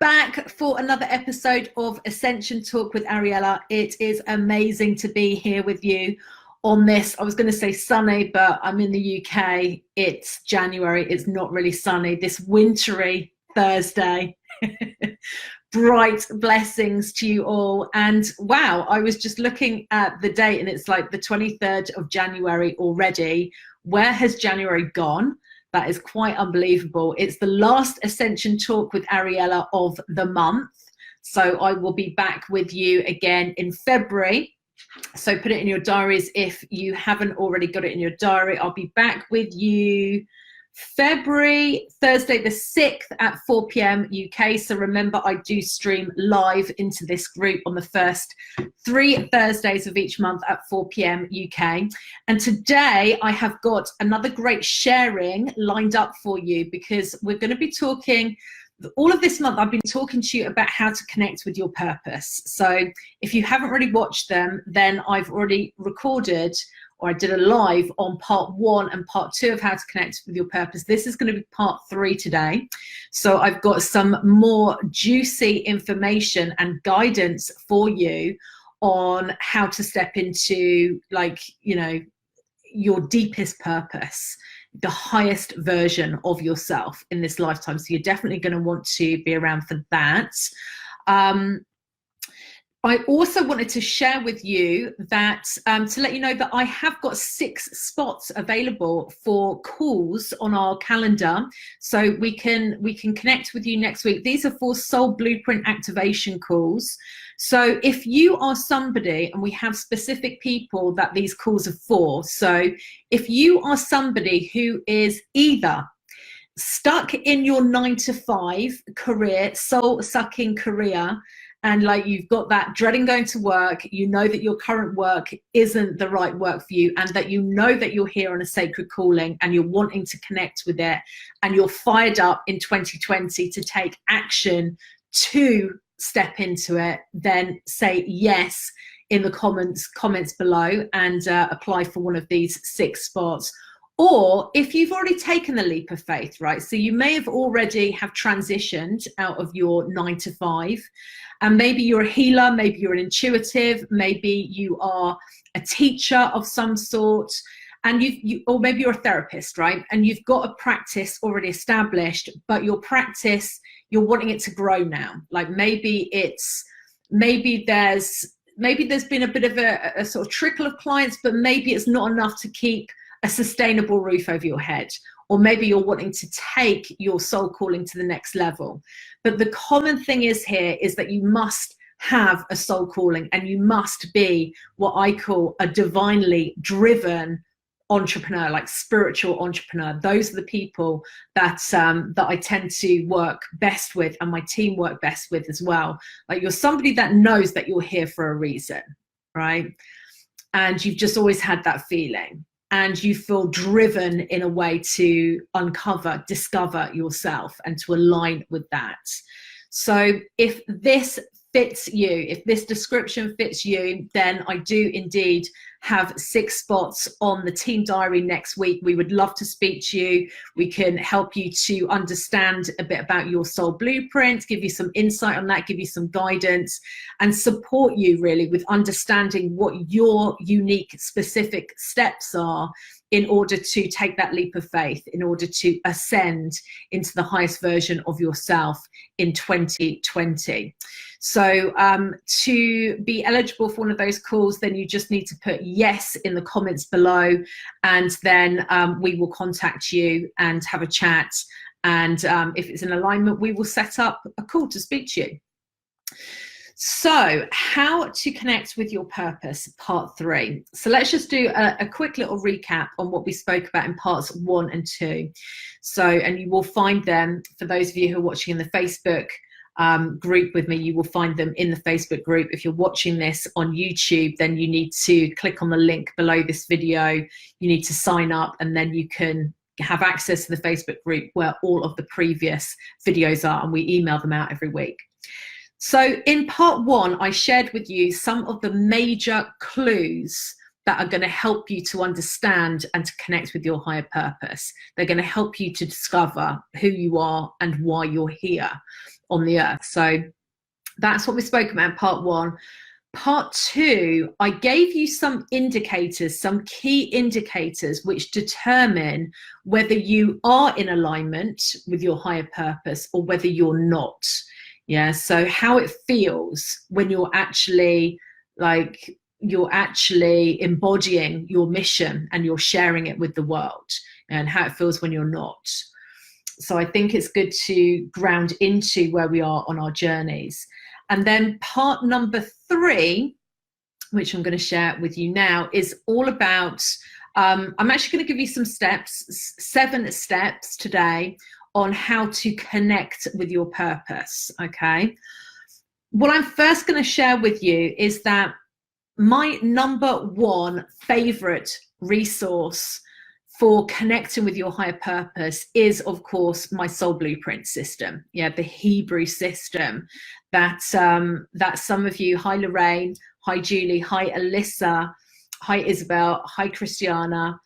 back for another episode of Ascension Talk with Ariella. It is amazing to be here with you on this, I was going to say sunny, but I'm in the UK. It's January. It's not really sunny. This wintry Thursday. Bright blessings to you all. And wow, I was just looking at the date and it's like the 23rd of January already. Where has January gone? That is quite unbelievable. It's the last Ascension Talk with Ariella of the month. So I will be back with you again in February. So put it in your diaries if you haven't already got it in your diary. I'll be back with you February, Thursday the 6th at 4 p.m. UK. So remember, I do stream live into this group on the first 3 Thursdays of each month at 4 p.m. UK. And today I have got another great sharing lined up for you because we're going to be talking all of this month. I've been talking to you about how to connect with your purpose. So if you haven't already watched them, then I've already recorded, or I did a live on part 1 and part 2 of how to connect with your purpose. This is going to be part 3 today. So I've got some more juicy information and guidance for you on how to step into, like, you know, your deepest purpose, the highest version of yourself in this lifetime. So you're definitely going to want to be around for that. I also wanted to share with you that, to let you know that I have got 6 spots available for calls on our calendar. So we can connect with you next week. These are for Soul Blueprint activation calls. So if you are somebody, and we have specific people that these calls are for. So if you are somebody who is either stuck in your 9-to-5 career, soul sucking career, and like you've got that dreading going to work, you know that your current work isn't the right work for you, and that you know that you're here on a sacred calling and you're wanting to connect with it, and you're fired up in 2020 to take action to step into it, then say yes in the comments below and apply for one of these 6 spots. Or if you've already taken the leap of faith, right? So you may have already have transitioned out of your 9-to-5, and maybe you're a healer, maybe you're an intuitive, maybe you are a teacher of some sort, and or maybe you're a therapist, right? And you've got a practice already established, but your practice, you're wanting it to grow now. Like maybe there's been a bit of a sort of trickle of clients, but maybe it's not enough to keep a sustainable roof over your head. Or maybe you're wanting to take your soul calling to the next level. But the common thing is here is that you must have a soul calling, and you must be what I call a divinely driven entrepreneur, like spiritual entrepreneur. Those are the people that I tend to work best with, and my team work best with as well. Like you're somebody that knows that you're here for a reason, right? And you've just always had that feeling, and you feel driven in a way to discover yourself and to align with that. So if this fits you, if this description fits you, then I do indeed have 6 spots on the team diary next week. We would love to speak to you. We can help you to understand a bit about your soul blueprint, give you some insight on that, give you some guidance, and support you really with understanding what your unique specific steps are in order to take that leap of faith, in order to ascend into the highest version of yourself in 2020. So to be eligible for one of those calls, then you just need to put yes in the comments below, and then we will contact you and have a chat. And if it's in alignment, we will set up a call to speak to you. So how to connect with your purpose, part 3. So let's just do a quick little recap on what we spoke about in parts 1 and 2. So, and you will find them, for those of you who are watching in the Facebook group with me, you will find them in the Facebook group. If you're watching this on YouTube, then you need to click on the link below this video. You need to sign up, and then you can have access to the Facebook group where all of the previous videos are, and we email them out every week. So in part 1, I shared with you some of the major clues that are going to help you to understand and to connect with your higher purpose. They're going to help you to discover who you are and why you're here on the earth. So that's what we spoke about in part 1. Part 2, I gave you some indicators, some key indicators which determine whether you are in alignment with your higher purpose or whether you're not. Yeah, so how it feels when you're actually embodying your mission and you're sharing it with the world, and how it feels when you're not. So I think it's good to ground into where we are on our journeys. And then part number 3, which I'm going to share with you now, is all about, I'm actually going to give you some steps, 7 steps today on how to connect with your purpose, okay? What I'm first going to share with you is that my number 1 favorite resource for connecting with your higher purpose is, of course, my soul blueprint system. Yeah, the Hebrew system that some of you, hi Lorraine, hi Julie, hi Alyssa, hi Isabel, hi Christiana.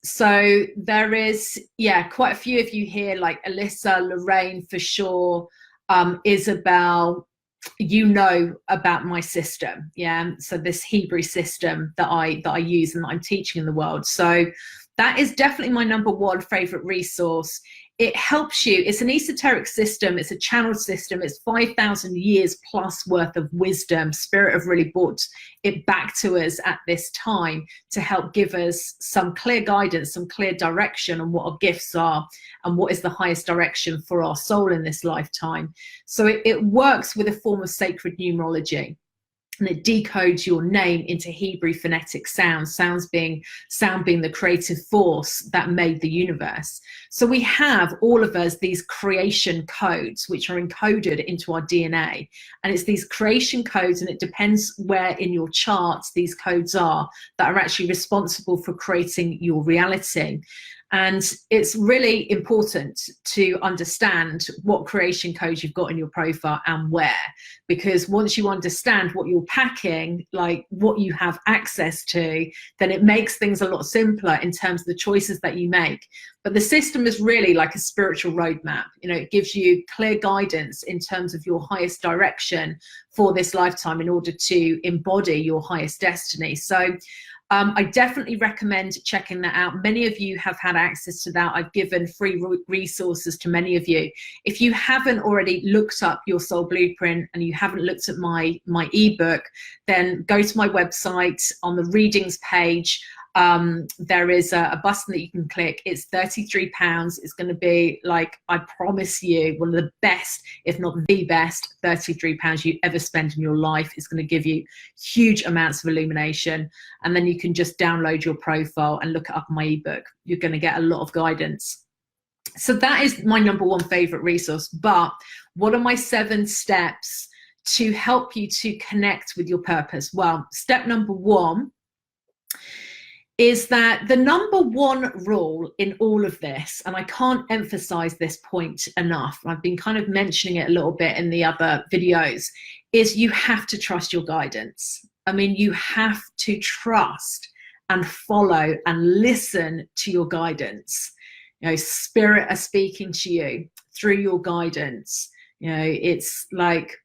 So there is, yeah, quite a few of you here, like Alyssa, Lorraine for sure, Isabel, you know about my system. Yeah, so this Hebrew system that I use and that I'm teaching in the world. So that is definitely my number 1 favorite resource. It helps you. It's an esoteric system. It's a channeled system. It's 5,000 years plus worth of wisdom. Spirit have really brought it back to us at this time to help give us some clear guidance, some clear direction on what our gifts are and what is the highest direction for our soul in this lifetime. So it works with a form of sacred numerology. And it decodes your name into Hebrew phonetic sounds, sound being the creative force that made the universe. So we have, all of us, these creation codes which are encoded into our DNA. And it's these creation codes, and it depends where in your charts these codes are, that are actually responsible for creating your reality. And it's really important to understand what creation codes you've got in your profile and where, because once you understand what you're packing, like what you have access to, then it makes things a lot simpler in terms of the choices that you make. But the system is really like a spiritual roadmap. You know, it gives you clear guidance in terms of your highest direction for this lifetime in order to embody your highest destiny. So I definitely recommend checking that out. Many of you have had access to that. I've given free resources to many of you. If you haven't already looked up your soul blueprint and you haven't looked at my ebook, then go to my website. On the readings page, there is a button that you can click. It's £33. It's going to be, like, I promise you, one of the best, if not the best, £33 you ever spend in your life. It's going to give you huge amounts of illumination. And then you can just download your profile and look it up in my ebook. You're going to get a lot of guidance. So that is my number 1 favorite resource. But what are my 7 steps to help you to connect with your purpose? Well, step number 1 is that the number 1 rule in all of this, and I can't emphasize this point enough, I've been kind of mentioning it a little bit in the other videos, is you have to trust your guidance. I mean, you have to trust and follow and listen to your guidance. You know, spirit are speaking to you through your guidance. You know, it's like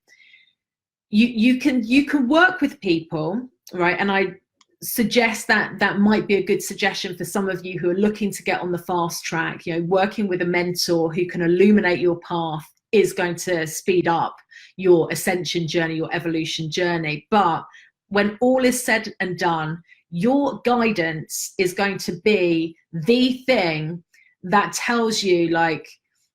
you can work with people, right? And I suggest that might be a good suggestion for some of you who are looking to get on the fast track. You know, working with a mentor who can illuminate your path is going to speed up your ascension journey, your evolution journey. But when all is said and done, your guidance is going to be the thing that tells you, like,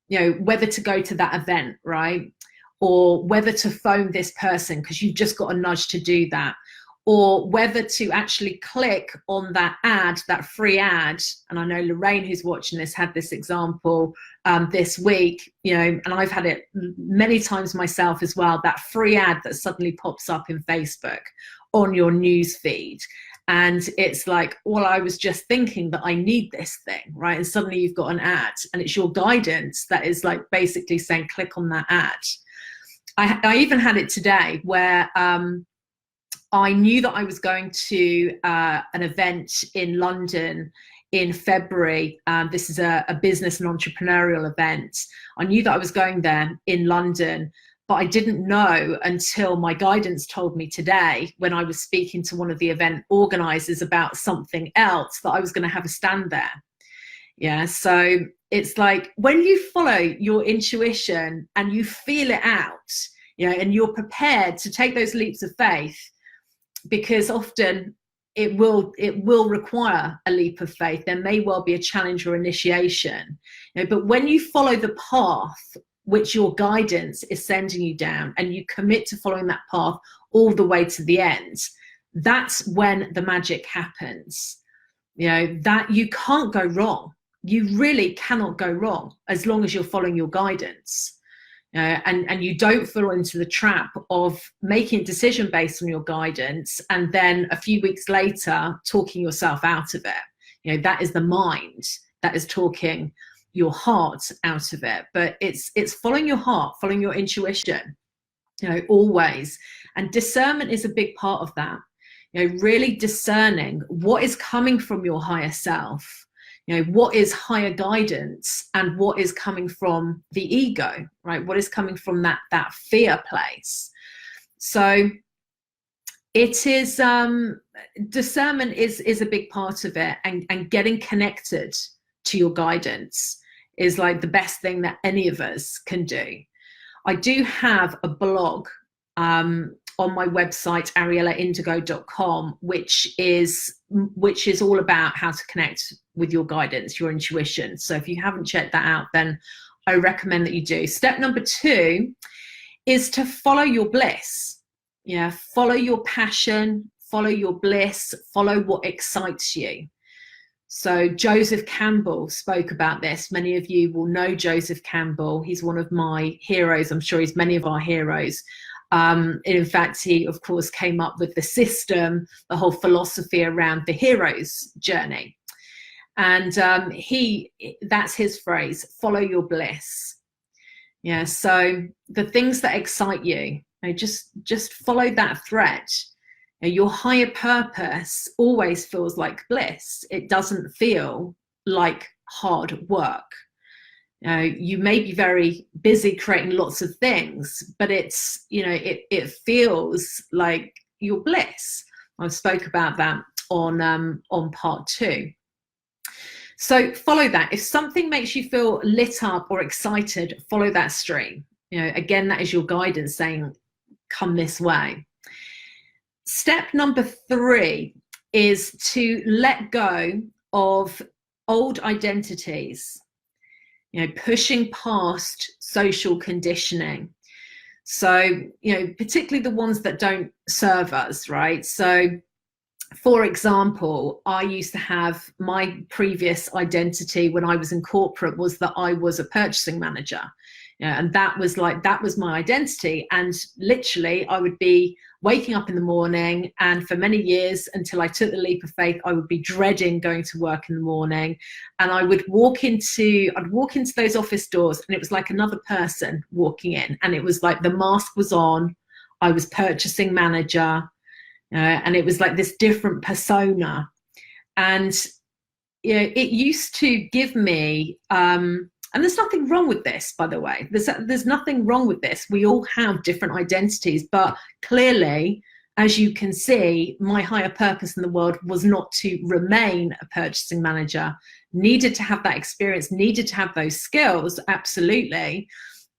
you know, whether to go to that event, right? Or whether to phone this person because you've just got a nudge to do that. Or whether to actually click on that ad, that free ad. And I know Lorraine, who's watching this, had this example this week, you know, and I've had it many times myself as well, that free ad that suddenly pops up in Facebook on your news feed. And it's like, well, I was just thinking that I need this thing, right? And suddenly you've got an ad, and it's your guidance that is like basically saying, click on that ad. I even had it today where I knew that I was going to an event in London in February. This is a business and entrepreneurial event. I knew that I was going there in London, but I didn't know until my guidance told me today, when I was speaking to one of the event organizers about something else, that I was going to have a stand there. Yeah, so it's like when you follow your intuition and you feel it out, you know, and you're prepared to take those leaps of faith, because often it will require a leap of faith. There may well be a challenge or initiation, you know, but when you follow the path which your guidance is sending you down, and you commit to following that path all the way to the end, that's when the magic happens. You know, that you can't go wrong. You really cannot go wrong as long as you're following your guidance. And you don't fall into the trap of making a decision based on your guidance and then a few weeks later talking yourself out of it. You know, that is the mind that is talking your heart out of it. But it's following your heart, following your intuition, you know, always. And discernment is a big part of that. You know, really discerning what is coming from your higher self, you know, what is higher guidance and what is coming from the ego, right? What is coming from that fear place. So it is, discernment is a big part of it, and getting connected to your guidance is like the best thing that any of us can do. I do have a blog on my website, ariellaindigo.com, which is all about how to connect with your guidance, your intuition. So if you haven't checked that out, then I recommend that you do. Step number 2 is to follow your bliss. Yeah, follow your passion, follow your bliss, follow what excites you. So Joseph Campbell spoke about this. Many of you will know Joseph Campbell. He's one of my heroes. I'm sure he's many of our heroes. In fact, he, of course, came up with the system, the whole philosophy around the hero's journey. And that's his phrase, follow your bliss. Yeah, so the things that excite you, just follow that thread. Your higher purpose always feels like bliss. It doesn't feel like hard work. You may be very busy creating lots of things, but it's, you know, it feels like your bliss. I spoke about that on part 2. So follow that. If something makes you feel lit up or excited, follow that stream. You know, again, that is your guidance saying, come this way. Step number 3 is to let go of old identities, you know, pushing past social conditioning. So, you know, particularly the ones that don't serve us, right? So, for example, I used to have my previous identity when I was in corporate was that I was a purchasing manager. Yeah, and that was my identity. And literally I would be waking up in the morning, and for many years until I took the leap of faith, I would be dreading going to work in the morning. And I'd walk into those office doors, and it was like another person walking in, and it was like the mask was on. I was purchasing manager, and it was like this different persona. And you know, it used to give me and there's nothing wrong with this, by the way. There's nothing wrong with this. We all have different identities, but clearly, as you can see, my higher purpose in the world was not to remain a purchasing manager. Needed to have that experience, needed to have those skills, absolutely.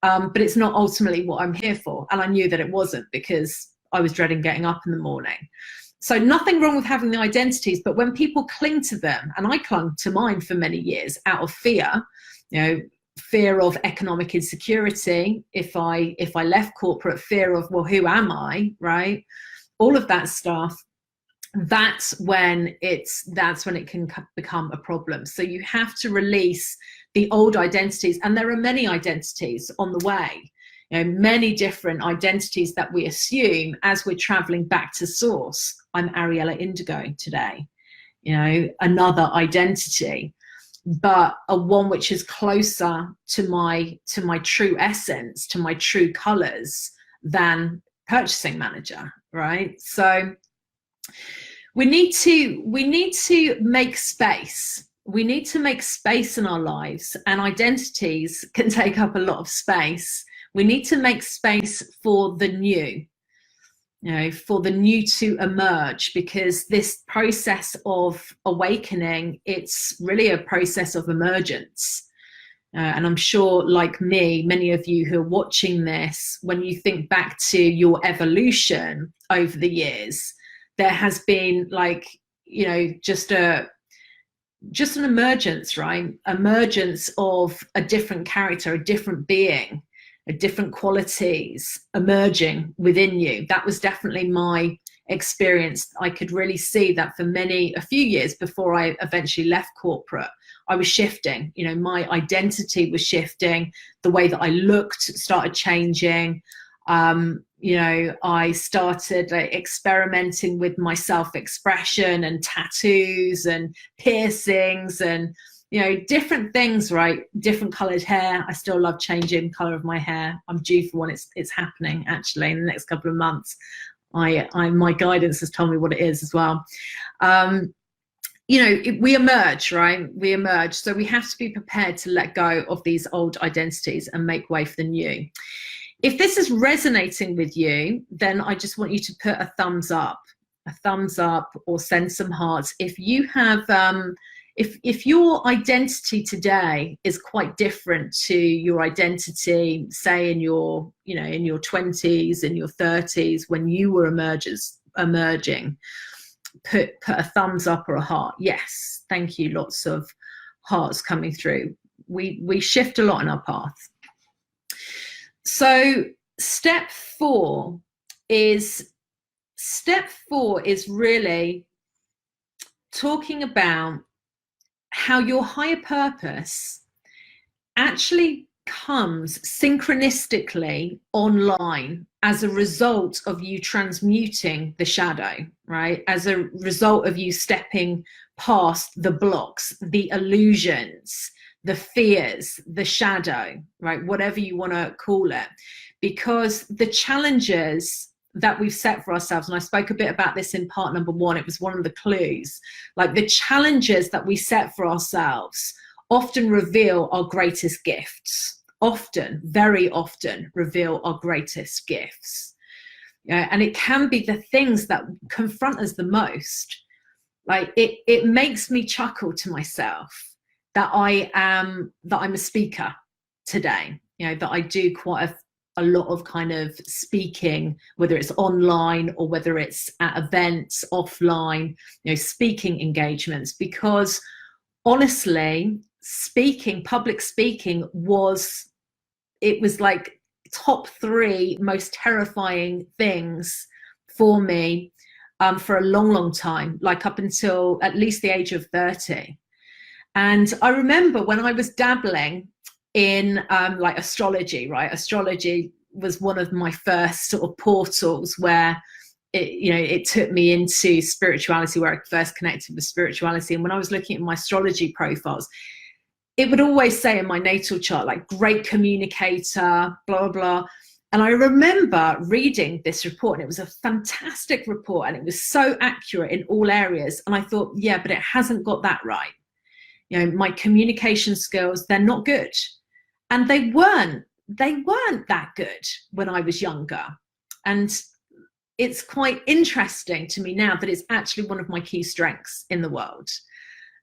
But it's not ultimately what I'm here for. And I knew that it wasn't, because I was dreading getting up in the morning. So nothing wrong with having the identities, but when people cling to them, and I clung to mine for many years out of fear, you know, fear of economic insecurity. If I left corporate, fear of, well, who am I, right? All of that stuff. That's when it can become a problem. So you have to release the old identities, and there are many identities on the way. You know, many different identities that we assume as we're traveling back to source. I'm Ariella Indigo today. You know, another identity, but a one which is closer to my true essence, to my true colors, than purchasing manager. right? So we need to make space. We need to make space in our lives, and identities can take up a lot of space. We need to make space for the new, you know, for the new to emerge, because this process of awakening, it's really a process of emergence. And I'm sure, like me, many of you who are watching this, when you think back to your evolution over the years, there has been, like, you know, just an emergence, right? Emergence of a different character, a different being, a different qualities emerging within you. That was definitely my experience. I could really see that for a few years before I eventually left corporate. I was shifting, you know, my identity was shifting, the way that I looked started changing. You know, I started experimenting with my self-expression and tattoos and piercings and, you know, different things, right? Different colored hair. I still love changing color of my hair. I'm due for one. It's happening actually in the next couple of months. My guidance has told me what it is as well. You know, we emerge, right? We emerge. So we have to be prepared to let go of these old identities and make way for the new. If this is resonating with you, then I just want you to put a thumbs up, or send some hearts. If you have, if your identity today is quite different to your identity, say in your, you know, in your 20s, in your 30s, when you were emerging, put a thumbs up or a heart. Yes, thank you. Lots of hearts coming through. We shift a lot in our path. So step four is really talking about how your higher purpose actually comes synchronistically online as a result of you transmuting the shadow, right? As a result of you stepping past the blocks, the illusions, the fears, the shadow, right? Whatever you want to call it. Because the challenges that we've set for ourselves, and I spoke a bit about this in part number 1, it was one of the clues, like the challenges that we set for ourselves often reveal our greatest gifts, often, very often reveal our greatest gifts. And it can be the things that confront us the most. Like it makes me chuckle to myself that I'm a speaker today, you know, that I do quite a lot of kind of speaking, whether it's online or whether it's at events offline, you know, speaking engagements, because honestly, public speaking was like top 3 most terrifying things for me for a long time, like up until at least the age of 30. And I remember when I was dabbling in like astrology, right? Astrology was one of my first sort of portals where it took me into spirituality, where I first connected with spirituality. And when I was looking at my astrology profiles, it would always say in my natal chart, like, great communicator, blah, blah, blah. And I remember reading this report, and it was a fantastic report, and it was so accurate in all areas. And I thought, yeah, but it hasn't got that right. You know, my communication skills, they're not good. And they weren't that good when I was younger. And it's quite interesting to me now that it's actually one of my key strengths in the world.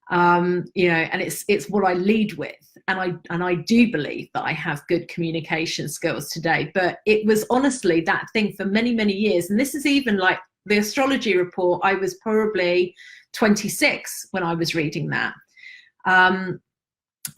You know, and it's what I lead with. And I do believe that I have good communication skills today, but it was honestly that thing for many, many years. And this is even like the astrology report. I was probably 26 when I was reading that.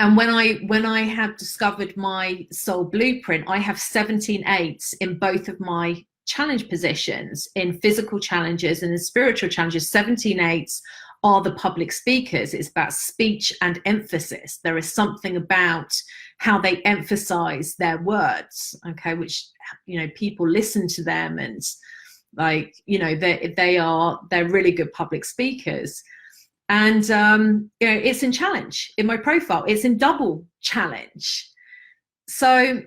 And when I have discovered my soul blueprint, I have 17 8s in both of my challenge positions, in physical challenges and in spiritual challenges. 17 8s are the public speakers. It's about speech and emphasis. There is something about how they emphasize their words, okay, which, you know, people listen to them, and like, you know, they're really good public speakers. And, you know, it's in challenge in my profile. It's in double challenge. So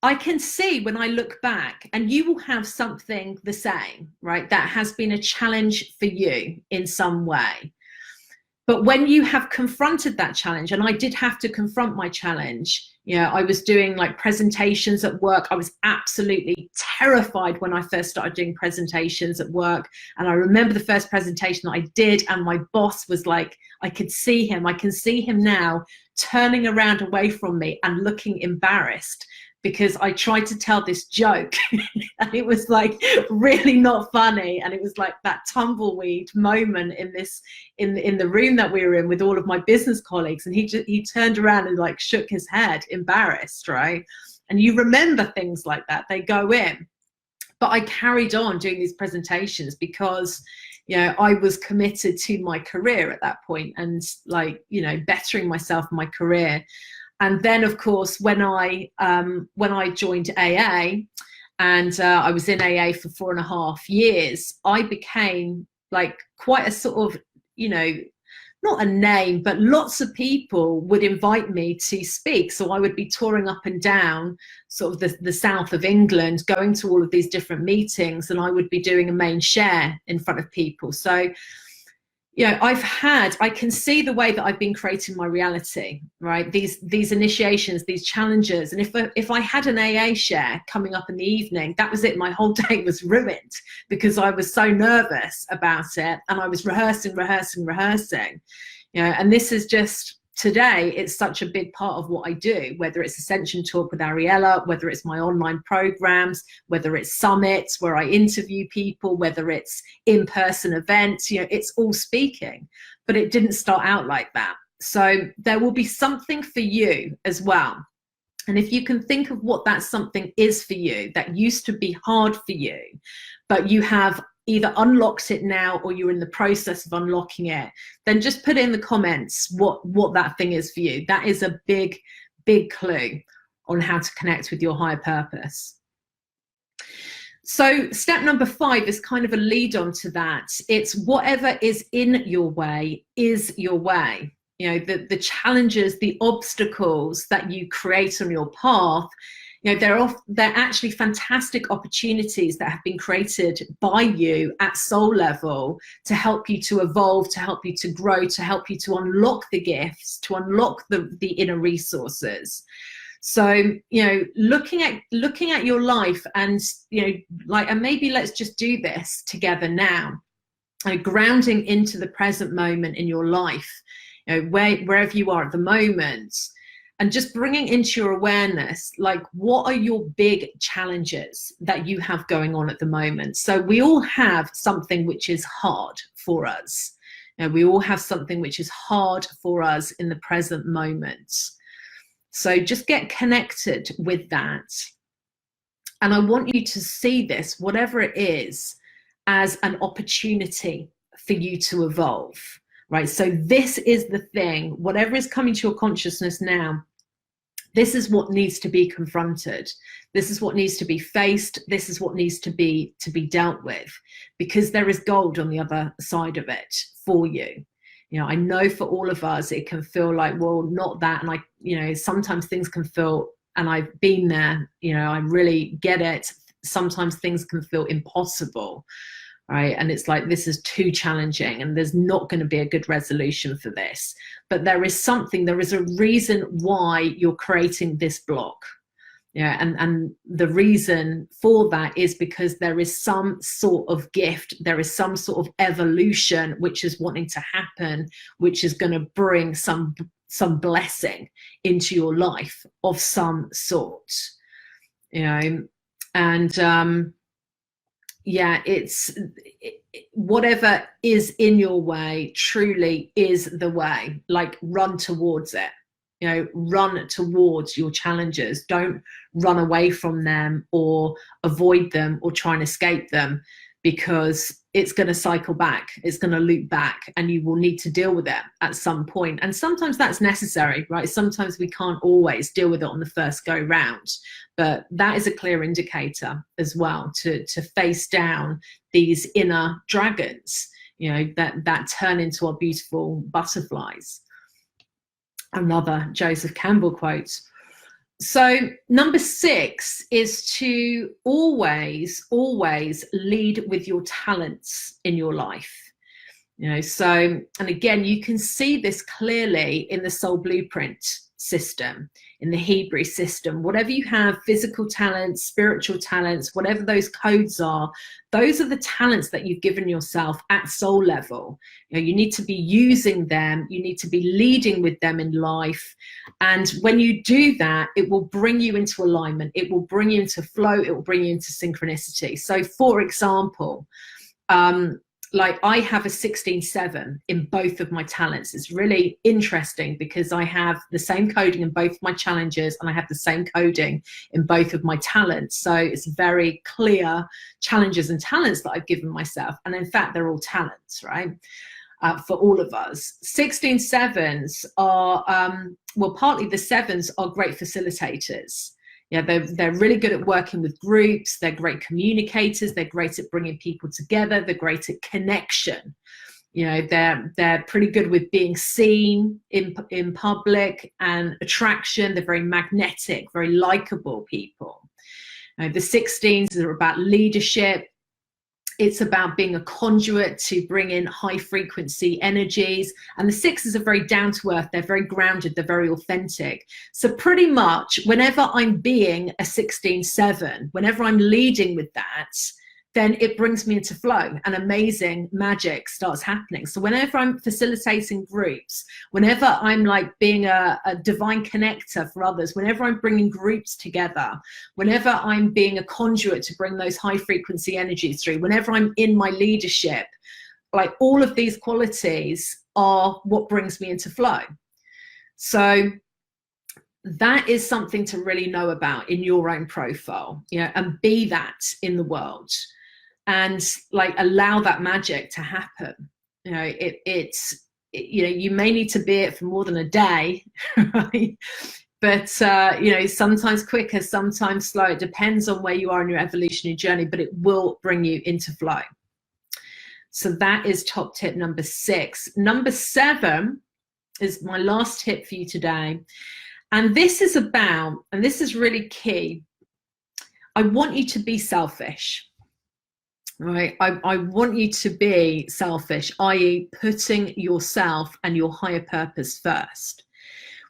I can see when I look back, and you will have something the same, right? That has been a challenge for you in some way. But when you have confronted that challenge, and I did have to confront my challenge, you know, I was doing like presentations at work. I was absolutely terrified when I first started doing presentations at work. And I remember the first presentation that I did, and my boss was like, I could see him. I can see him now turning around away from me and looking embarrassed, because I tried to tell this joke and it was like really not funny. And it was like that tumbleweed moment in this, in the room that we were in with all of my business colleagues. And he turned around and like shook his head, embarrassed, right? And you remember things like that, they go in. But I carried on doing these presentations because, you know, I was committed to my career at that point, and like, you know, bettering myself in my career. And then, of course, when I joined AA, and I was in AA for 4.5 years, I became like quite a sort of, you know, not a name, but lots of people would invite me to speak. So I would be touring up and down sort of the south of England, going to all of these different meetings, and I would be doing a main share in front of people. So, you know, I can see the way that I've been creating my reality, right? These initiations, these challenges. And if I had an AA share coming up in the evening, that was it. My whole day was ruined because I was so nervous about it, and I was rehearsing. You know, and this is just, today, it's such a big part of what I do, whether it's Ascension Talk with Ariella, whether it's my online programs, whether it's summits where I interview people, whether it's in-person events, you know, it's all speaking. But it didn't start out like that. So there will be something for you as well. And if you can think of what that something is for you that used to be hard for you, but you have either unlocked it now or you're in the process of unlocking it, then just put in the comments what that thing is for you. That is a big clue on how to connect with your higher purpose. So step number 5 is kind of a lead on to that. It's whatever is in your way is your way. You know, the challenges, the obstacles that you create on your path, you know, they're actually fantastic opportunities that have been created by you at soul level to help you to evolve, to help you to grow, to help you to unlock the gifts, to unlock the inner resources. So, you know, looking at your life, and, you know, like, and maybe let's just do this together now, grounding into the present moment in your life, you know, wherever you are at the moment. And just bringing into your awareness, like, what are your big challenges that you have going on at the moment? So we all have something which is hard for us. You know, we all have something which is hard for us in the present moment. So just get connected with that. And I want you to see this, whatever it is, as an opportunity for you to evolve, right? So this is the thing, whatever is coming to your consciousness now, this is what needs to be confronted. This is what needs to be faced. This is what needs to be dealt with, because there is gold on the other side of it for you. You know, I know for all of us, it can feel like, well, not that. And you know, sometimes things can feel, and I've been there, you know, I really get it. Sometimes things can feel impossible, right? And it's like, this is too challenging and there's not going to be a good resolution for this. But there is something, there is a reason why you're creating this block. Yeah, and the reason for that is because there is some sort of gift, there is some sort of evolution which is wanting to happen, which is going to bring some blessing into your life of some sort, you know. And yeah, whatever is in your way truly is the way. Like, run towards it. You know, run towards your challenges. Don't run away from them or avoid them or try and escape them, because it's going to cycle back. It's going to loop back, and you will need to deal with it at some point. And sometimes that's necessary, right? Sometimes we can't always deal with it on the first go round, but that is a clear indicator as well to face down these inner dragons, you know, that turn into our beautiful butterflies. Another Joseph Campbell quote. So number 6 is to always lead with your talents in your life. You know, so, and again, you can see this clearly in the soul blueprint system, in the Hebrew system. Whatever you have, physical talents, spiritual talents, whatever those codes are, those are the talents that you've given yourself at soul level. You know, you need to be using them, you need to be leading with them in life. And when you do that, it will bring you into alignment, it will bring you into flow, it will bring you into synchronicity. So for example, like I have a 16/7 in both of my talents. It's really interesting because I have the same coding in both my challenges and I have the same coding in both of my talents. So it's very clear challenges and talents that I've given myself. And in fact, they're all talents, right? For all of us. 16/7s are, well, partly the 7s are great facilitators. Yeah, they're really good at working with groups. They're great communicators. They're great at bringing people together. They're great at connection. You know, they're pretty good with being seen in public and attraction. They're very magnetic, very likable people. The 16s are about leadership. It's about being a conduit to bring in high frequency energies. And the 6s are very down to earth. They're very grounded. They're very authentic. So pretty much whenever I'm being a 16/7, whenever I'm leading with that, then it brings me into flow and amazing magic starts happening. So whenever I'm facilitating groups, whenever I'm like being a divine connector for others, whenever I'm bringing groups together, whenever I'm being a conduit to bring those high frequency energies through, whenever I'm in my leadership, like all of these qualities are what brings me into flow. So that is something to really know about in your own profile, you know, and be that in the world. And like allow that magic to happen. You know, you know, you may need to be it for more than a day, right? But you know, sometimes quicker, sometimes slow. It depends on where you are in your evolutionary journey, but it will bring you into flow. So that is top tip number 6. Number 7 is my last tip for you today. And this is about, and this is really key, I want you to be selfish. Right, I want you to be selfish, i.e. putting yourself and your higher purpose first.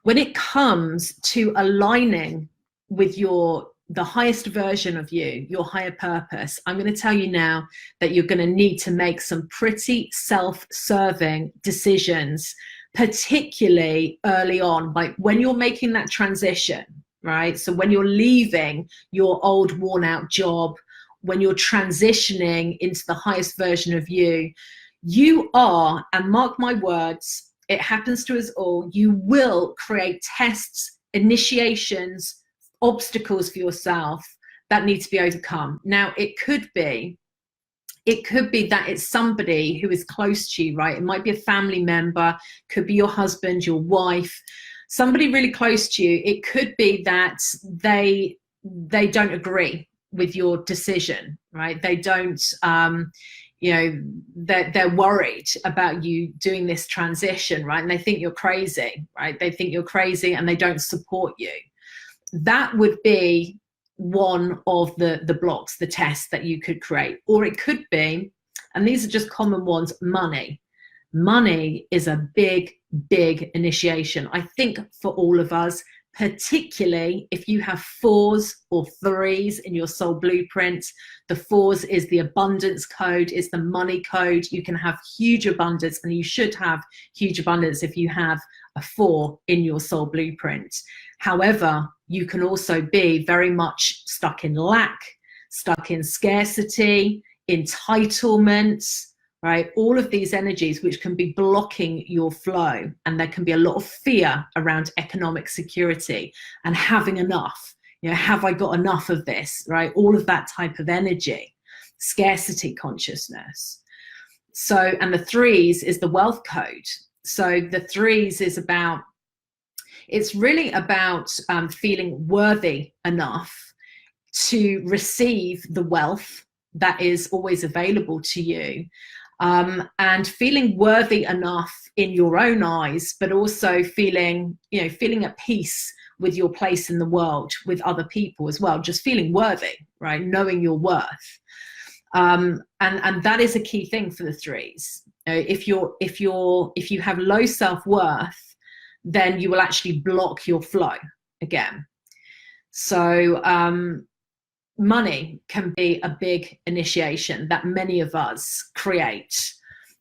When it comes to aligning with the highest version of you, your higher purpose, I'm going to tell you now that you're going to need to make some pretty self-serving decisions, particularly early on, like when you're making that transition, right? So when you're leaving your old worn out job, when you're transitioning into the highest version of you, you are, and mark my words, it happens to us all, you will create tests, initiations, obstacles for yourself that need to be overcome. Now, it could be that it's somebody who is close to you, right? It might be a family member, could be your husband, your wife, somebody really close to you. It could be that they don't agree with your decision, right? They don't, you know, they're worried about you doing this transition, right? And they think you're crazy, right? They think you're crazy and they don't support you. That would be one of the blocks, the tests that you could create. Or it could be, and these are just common ones, money. Money is a big initiation, I think, for all of us, particularly if you have 4s or 3s in your soul blueprint. The 4s is the abundance code, it's the money code. You can have huge abundance, and you should have huge abundance if you have a 4 in your soul blueprint. However, you can also be very much stuck in lack, stuck in scarcity, entitlement, right? All of these energies which can be blocking your flow, and there can be a lot of fear around economic security and having enough. You know, have I got enough of this, right? All of that type of energy, scarcity consciousness. So, and the 3s is the wealth code. So the 3s is about, it's really about feeling worthy enough to receive the wealth that is always available to you. and feeling worthy enough in your own eyes, but also feeling, you know, feeling at peace with your place in the world, with other people as well, just feeling worthy, right? Knowing your worth. And that is a key thing for the threes. If you have low self-worth, then you will actually block your flow again. So money can be a big initiation that many of us create.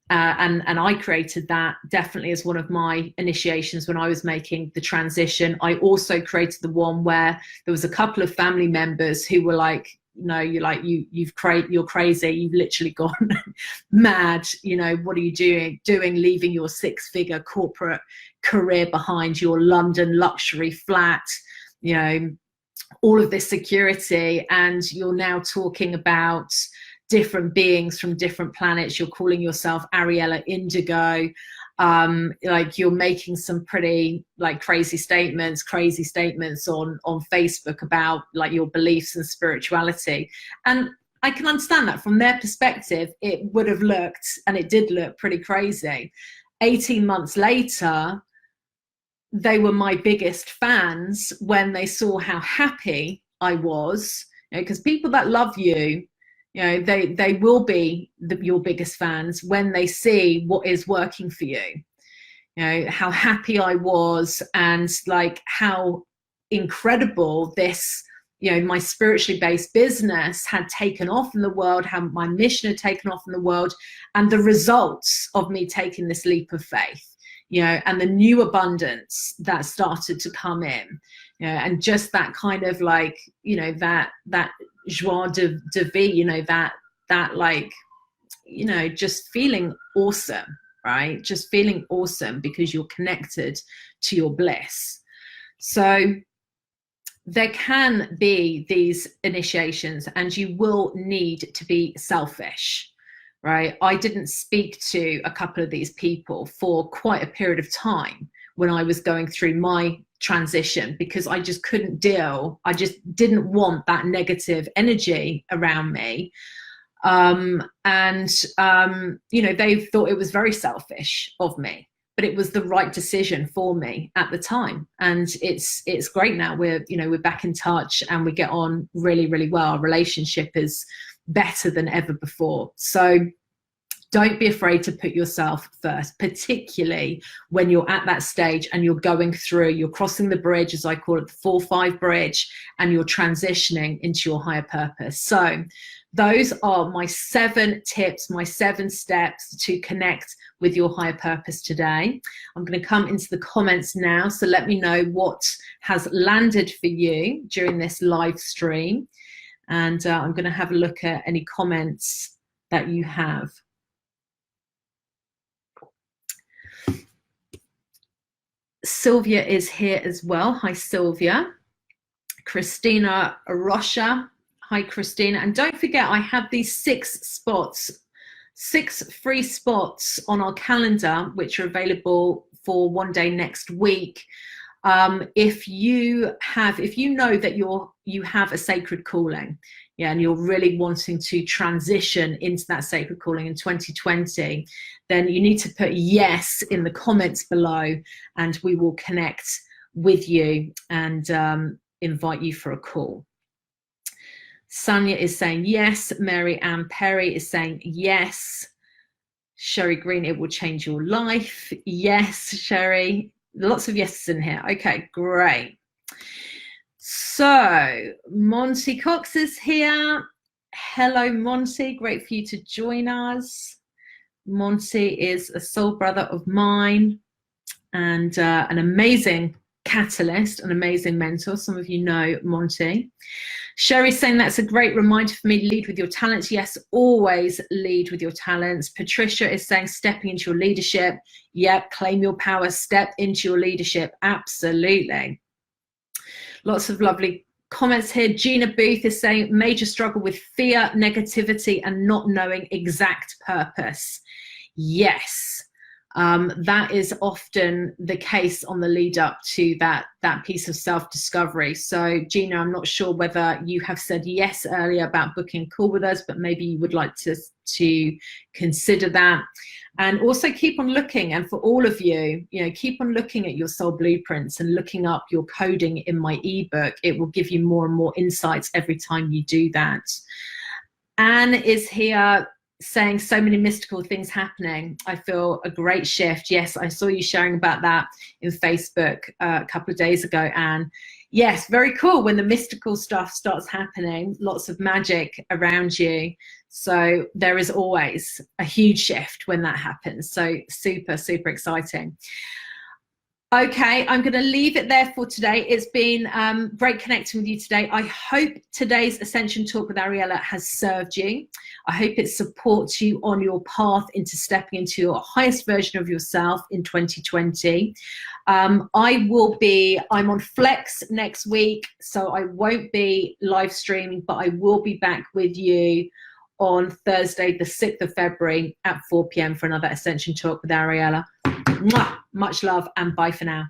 And I created that definitely as one of my initiations when I was making the transition. I also created the one where there was a couple of family members who were like, no, you're crazy, you've literally gone mad, you know, what are you doing leaving your 6-figure corporate career behind, your London luxury flat, you know, all of this security, and you're now talking about different beings from different planets. You're calling yourself Ariella Indigo. Like you're making some pretty like crazy statements on Facebook about like your beliefs and spirituality. And I can understand that from their perspective, it would have looked, and it did look pretty crazy. 18 months later, they were my biggest fans when they saw how happy I was, because people that love you, you know, they will be your biggest fans when they see what is working for you. You know, how happy I was, and like how incredible this, you know, my spiritually based business had taken off in the world, how my mission had taken off in the world, and the results of me taking this leap of faith, you know, and the new abundance that started to come in, you know, and just that kind of like, you know, that joie de vivre, you know, that like, you know, just feeling awesome, right? Just feeling awesome because you're connected to your bliss. So there can be these initiations, and you will need to be selfish, right? I didn't speak to a couple of these people for quite a period of time when I was going through my transition, because I just couldn't deal. I just didn't want that negative energy around me. You know, they thought it was very selfish of me, but it was the right decision for me at the time. And it's great now. We're back in touch and we get on really, really well. Our relationship is better than ever before. So don't be afraid to put yourself first, particularly when you're at that stage and you're going through, you're crossing the bridge, as I call it, the 4-5 bridge, and you're transitioning into your higher purpose. So those are my 7 tips, my 7 steps to connect with your higher purpose today. I'm going to come into the comments now. So let me know what has landed for you during this live stream. And I'm going to have a look at any comments that you have. Sylvia is here as well. Hi, Sylvia. Christina Rocha. Hi, Christina. And don't forget, I have these 6 free spots on our calendar, which are available for one day next week. If you know that you have a sacred calling, yeah, and you're really wanting to transition into that sacred calling in 2020, then you need to put yes in the comments below, and we will connect with you and invite you for a call. Sonia is saying yes. Mary Ann Perry is saying yes. Sherry Green, it will change your life. Yes, Sherry. Lots of yeses in here. Okay, great. So Monty Cox is here. Hello, Monty. Great for you to join us. Monty is a soul brother of mine and an amazing catalyst, an amazing mentor. Some of you know Monty. Sherry's saying that's a great reminder for me to lead with your talents. Yes, always lead with your talents. Patricia is saying stepping into your leadership. Yep, claim your power, step into your leadership. Absolutely. Lots of lovely comments here. Gina Booth is saying major struggle with fear, negativity, and not knowing exact purpose. Yes, That is often the case on the lead up to that piece of self-discovery. So Gina, I'm not sure whether you have said yes earlier about booking a call with us, but maybe you would like to consider that. And also keep on looking, and for all of you, keep on looking at your soul blueprints and looking up your coding in my ebook. It will give you more and more insights every time you do that. Anne is here saying so many mystical things happening. I feel a great shift. Yes, I saw you sharing about that in Facebook a couple of days ago, Anne. Yes, very cool when the mystical stuff starts happening, lots of magic around you. So there is always a huge shift when that happens. So super, super exciting. Okay, I'm going to leave it there for today. It's been great connecting with you today. I hope today's Ascension Talk with Ariella has served you. I hope it supports you on your path into stepping into your highest version of yourself in 2020. I'm on Flex next week, so I won't be live streaming, but I will be back with you on Thursday, the 6th of February at 4 p.m. for another Ascension Talk with Ariella. Mwah! Much love and bye for now.